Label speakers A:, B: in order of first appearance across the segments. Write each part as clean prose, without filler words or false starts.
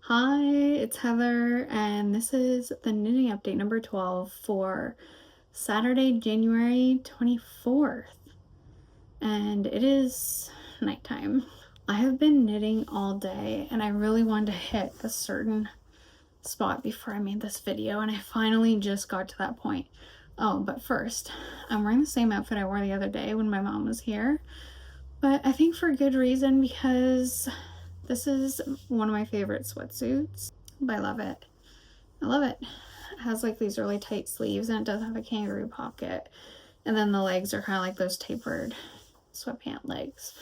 A: Hi, it's Heather, and this is the knitting update number 12 for Saturday, January 24th. And it is nighttime. I have been knitting all day, and I really wanted to hit a certain spot before I made this video, and I finally just got to that point. Oh, but first, I'm wearing the same outfit I wore the other day when my mom was here, but I think for good reason, because this is one of my favorite sweatsuits. I love it. I love it. It has like these really tight sleeves, and it does have a kangaroo pocket. And then the legs are kind of like those tapered sweatpant legs.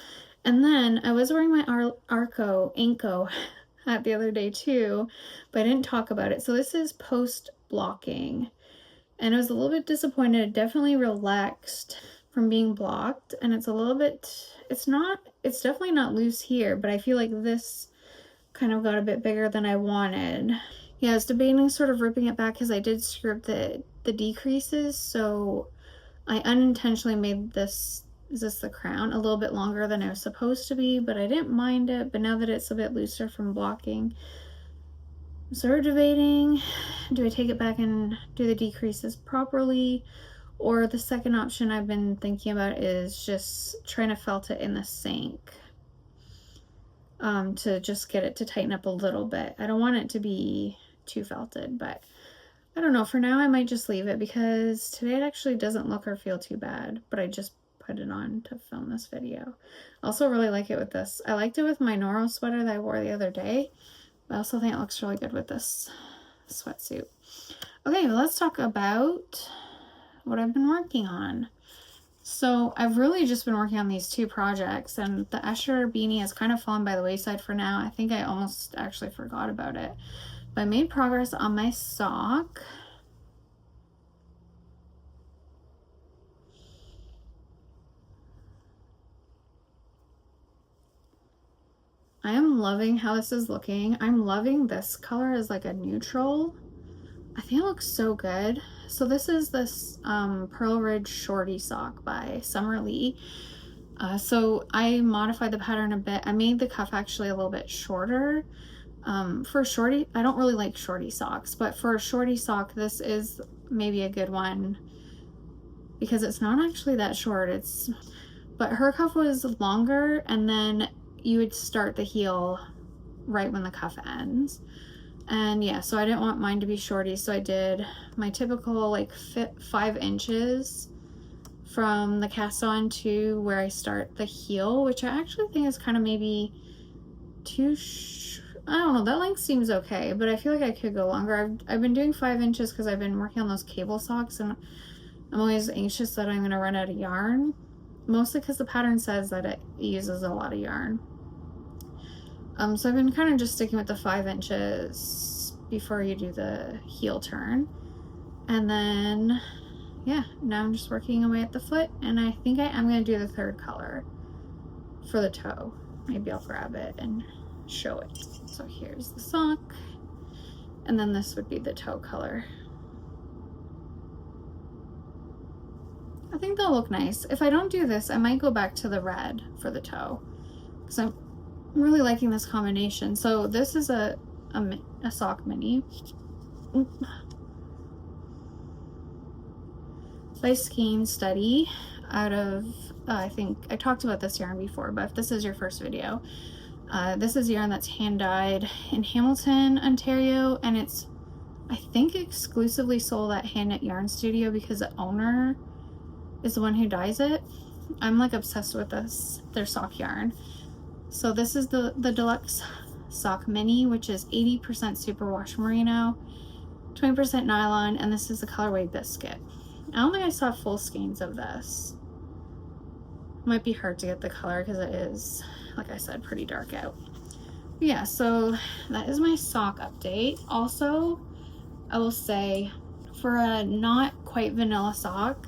A: And then I was wearing my Anko hat the other day too, but I didn't talk about it. So this is post blocking. And I was a little bit disappointed. It definitely relaxed from being blocked. And it's a little bit, it's definitely not loose here, but I feel like this kind of got a bit bigger than I wanted. Yeah, I was debating sort of ripping it back because I did screw up the decreases, so I unintentionally made this, is this the crown, a little bit longer than it was supposed to be, but I didn't mind it. But now that it's a bit looser from blocking, I'm sort of debating, do I take it back and do the decreases properly? Or the second option I've been thinking about is just trying to felt it in the sink. To just get it to tighten up a little bit. I don't want it to be too felted, but I don't know. For now, I might just leave it because today it actually doesn't look or feel too bad, but I just put it on to film this video. I also really like it with this. I liked it with my Noro sweater that I wore the other day, but I also think it looks really good with this sweatsuit. Okay, well, let's talk about what I've been working on. So I've really just been working on these two projects, and the Escher beanie has kind of fallen by the wayside for now. I think I almost actually forgot about it. But I made progress on my sock. I am loving how this is looking. I'm loving this color as like a neutral. I think it looks so good. So this is this Pearl Ridge Shorty sock by Summer Lee. So I modified the pattern a bit. I made the cuff actually a little bit shorter. For a shorty, I don't really like shorty socks, but for a shorty sock, this is maybe a good one because it's not actually that short. But her cuff was longer, and then you would start the heel right when the cuff ends. And yeah, so I didn't want mine to be shorty, so I did my typical like 5 inches from the cast on to where I start the heel, which I actually think is kind of maybe too I don't know, that length seems okay, but I feel like I could go longer. I've been doing 5 inches because I've been working on those cable socks, and I'm always anxious that I'm going to run out of yarn, mostly because the pattern says that it uses a lot of yarn. So I've been kind of just sticking with the 5 inches before you do the heel turn. And then, yeah, now I'm just working away at the foot, and I think I am going to do the third color for the toe. Maybe I'll grab it and show it. So here's the sock, and then this would be the toe color. I think they'll look nice. If I don't do this, I might go back to the red for the toe because I'm really liking this combination. So this is a sock mini by Skein Study out of I think I talked about this yarn before, but if this is your first video, this is yarn that's hand dyed in Hamilton, Ontario, and it's I think exclusively sold at Hand Knit Yarn Studio because the owner is the one who dyes it. I'm like obsessed with their sock yarn. So this is the deluxe sock mini, which is 80% superwash merino, 20% nylon, and this is the colorway biscuit. I don't think I saw full skeins of this. Might be hard to get the color because it is, like I said, pretty dark out. But yeah, so that is my sock update. Also, I will say, for a not quite vanilla sock,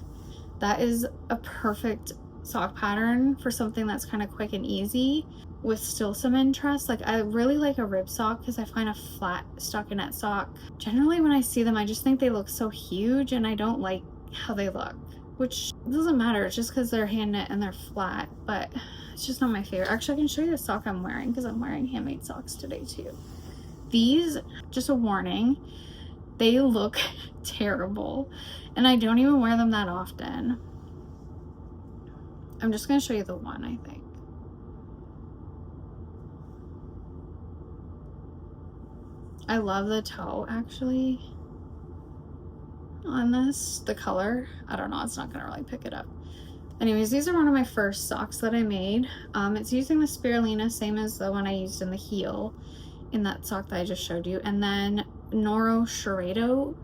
A: that is a perfect sock pattern for something that's kind of quick and easy with still some interest. Like, I really like a rib sock because I find a flat stockinette sock, generally when I see them, I just think they look so huge, and I don't like how they look, which doesn't matter. It's just because they're hand knit and they're flat, but it's just not my favorite. Actually, I can show you the sock I'm wearing because I'm wearing handmade socks today too. These, just a warning, they look terrible, and I don't even wear them that often. I'm just gonna show you the one, I think. I love the toe, actually, on this. The color, I don't know, it's not gonna really pick it up. Anyways, these are one of my first socks that I made. It's using the Spirulina, same as the one I used in the heel in that sock that I just showed you. And then Noro Shirato,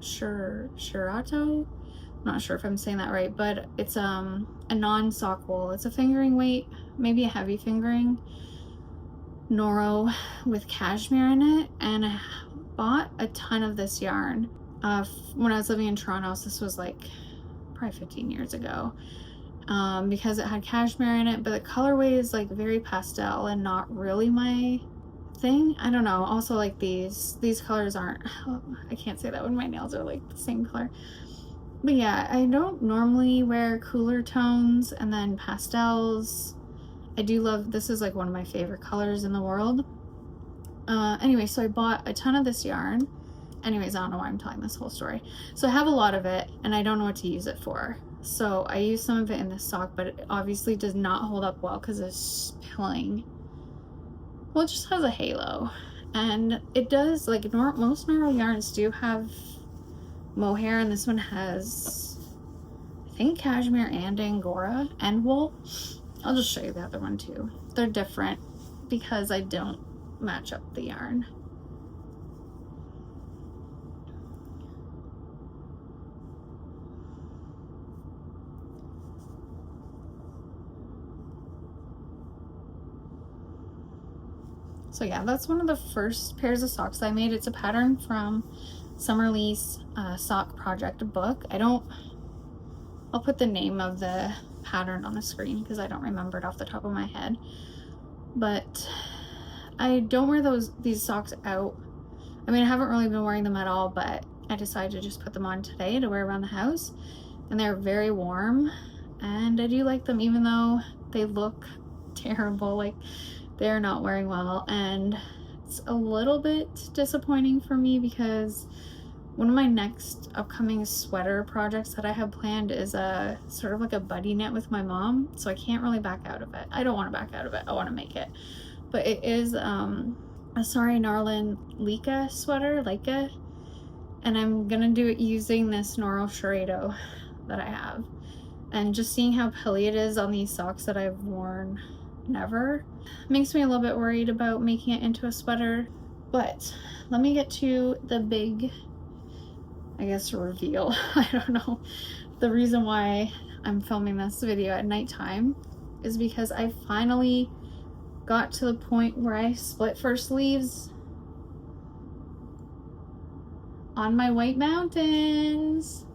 A: not sure if I'm saying that right, but it's a non-sock wool. It's a fingering weight, maybe a heavy fingering Noro with cashmere in it. And I bought a ton of this yarn when I was living in Toronto. So this was like probably 15 years ago, because it had cashmere in it, but the colorway is like very pastel and not really my thing. I don't know. Also, like these colors aren't, oh, I can't say that when my nails are like the same color. But yeah, I don't normally wear cooler tones and then pastels. I do love, this is like one of my favorite colors in the world. Anyway, so I bought a ton of this yarn. Anyways, I don't know why I'm telling this whole story. So I have a lot of it and I don't know what to use it for. So I used some of it in this sock, but it obviously does not hold up well because it's spilling. Well, it just has a halo. And it does, like most Noro yarns do have mohair, and this one has, I think, cashmere and angora and wool. I'll just show you the other one too. They're different because I don't match up the yarn. So yeah, that's one of the first pairs of socks I made. It's a pattern from Summer Lee's sock project book. I'll put the name of the pattern on the screen because I don't remember it off the top of my head. But I don't wear these socks out. I mean, I haven't really been wearing them at all, but I decided to just put them on today to wear around the house. And they're very warm, and I do like them even though they look terrible. Like, they're not wearing well, and it's a little bit disappointing for me because one of my next upcoming sweater projects that I have planned is a sort of like a buddy knit with my mom, so I can't really back out of it. I don't want to back out of it. I want to make it. But it is a Sari Narlin Leica sweater, and I'm gonna do it using this Noro Shirato that I have. And just seeing how pilly it is on these socks that I've worn never makes me a little bit worried about making it into a sweater. But let me get to the big, I guess, reveal. I don't know. The reason why I'm filming this video at nighttime is because I finally got to the point where I split for sleeves on my White Mountains.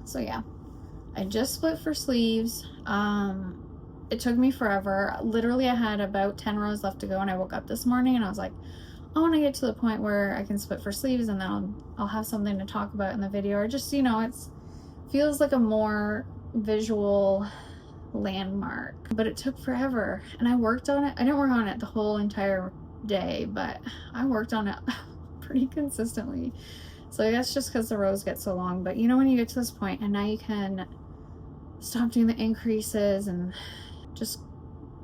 A: So yeah, I just split for sleeves. It took me forever. Literally, I had about 10 rows left to go, and I woke up this morning and I was like, I want to get to the point where I can split for sleeves, and then I'll have something to talk about in the video, or just, you know, it feels like a more visual landmark. But it took forever, and I worked on it. I didn't work on it the whole entire day, but I worked on it pretty consistently. So I guess just because the rows get so long. But you know, when you get to this point and now you can stop doing the increases and just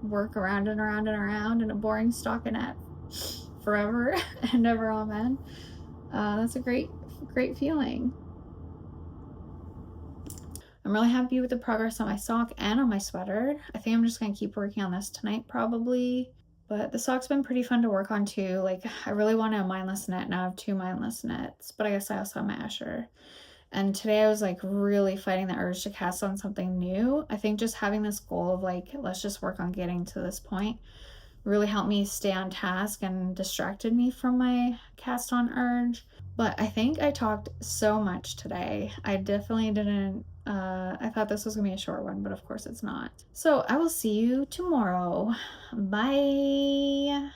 A: work around and around and around in a boring stockinette forever and ever, amen. That's a great feeling. I'm really happy with the progress on my sock and on my sweater. I think I'm just gonna keep working on this tonight probably. But the sock's been pretty fun to work on too. Like, I really want a mindless knit. Now I have 2 mindless knits, but I guess I also have my Escher. And today I was like really fighting the urge to cast on something new. I think just having this goal of like, let's just work on getting to this point really helped me stay on task and distracted me from my cast on urge. But I think I talked so much today. I definitely didn't, I thought this was gonna be a short one, but of course it's not. So I will see you tomorrow. Bye.